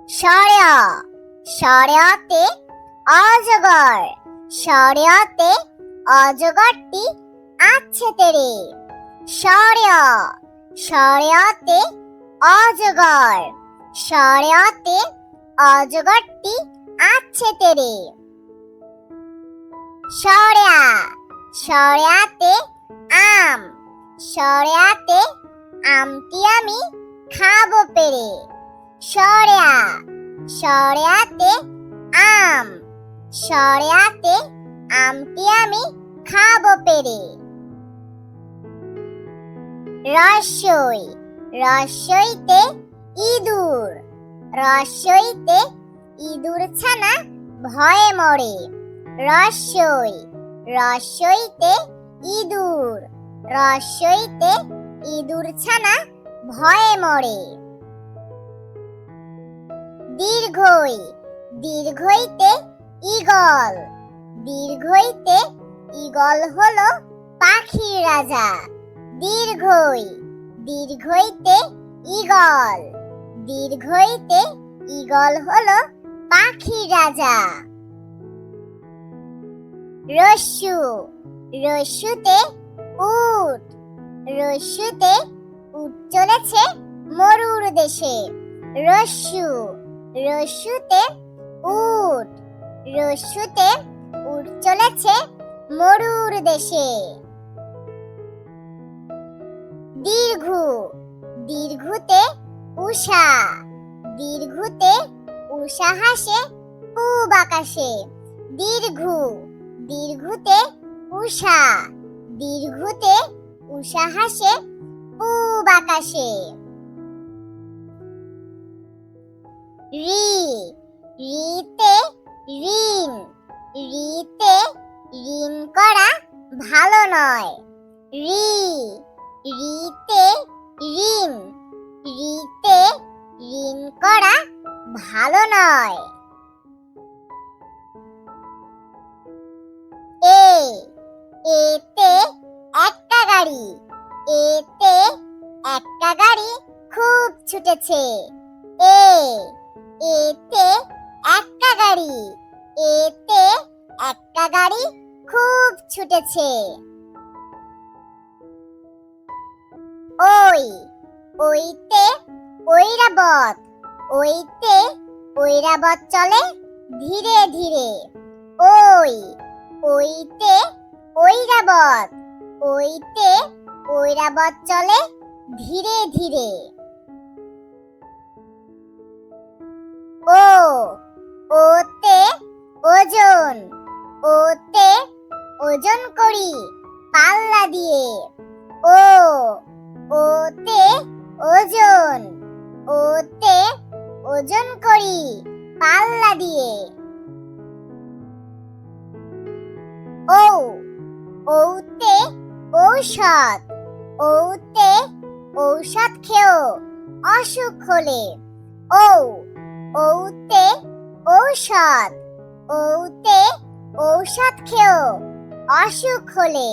সরেয়া সরেয়াতে অজগর, সরেয়াতে অজগরটি আছে তেরে। সরেয়া সরেয়াতে অজগর, সরেয়াতে অজগরটি আছে তেরে। সরেয়া সরেয়াতে আম, সরেয়াতে আমটি আমি খাবো পেরে। সরেয়া সরেয়াতে আম, সরেয়াতে আমটি আমি খাবো পেরে। রস্যই রস্যইতে ইঁদুর, রস্যইতে ইঁদুর ছানা ভয়ে মরে। রস্যই রস্যইতে ইঁদুর, রস্যইতে ইঁদুর ছানা ভয়ে মরে। দীর্ঘই দীর্ঘইতে ঈগল, দীর্ঘইতে ঈগল হলো পাখির রাজা। দীর্ঘই দীর্ঘইতে ঈগল, দীর্ঘইতে ঈগল হলো পাখির রাজা। রস্যু রস্যুতে উট, রস্যুতে উট চলেছে মরুর দেশে। রস্যু রস্যুতে উট, রস্যুতে উট চলেছে মরুর দেশে। দীর্ঘু দীর্ঘুতে উষা, দীর্ঘুতে উষা হাসে পূব আকাশে। দীর্ঘু দীর্ঘুতে উষা, দীর্ঘুতে উষা হাসে পূব আকাশে। রি রিতে ঋণ, রিতে ঋণ করা ভালো নয়। রি রিতে ঋণ, রিতে ঋণ করা ভালো নয়। এতে একটা গাড়ি, এতে একটা গাড়ি খুব ছুটেছে। এতে একটা গাড়ি, এতে একটা গাড়ি খুব ছুটেছে। ওই ওইতে ঐরাবত, ওইতে ঐরাবত চলে ধীরে ধীরে। ওই ওইতে ঐরাবত, ওইতে ঐরাবত চলে ধীরে ধীরে। ও ওতে ওজন, ওতে ওজন করি পাল্লা দিয়ে। ও ওতে ওজন, ওতে ওজন করি পাল্লা দিয়ে। ও ওতে ঔষধ, ওতে ঔষধ খেও অসুখ হলে। ও ওতে ঔষধ, ওতে ঔষধ খেও অসুখ হলে।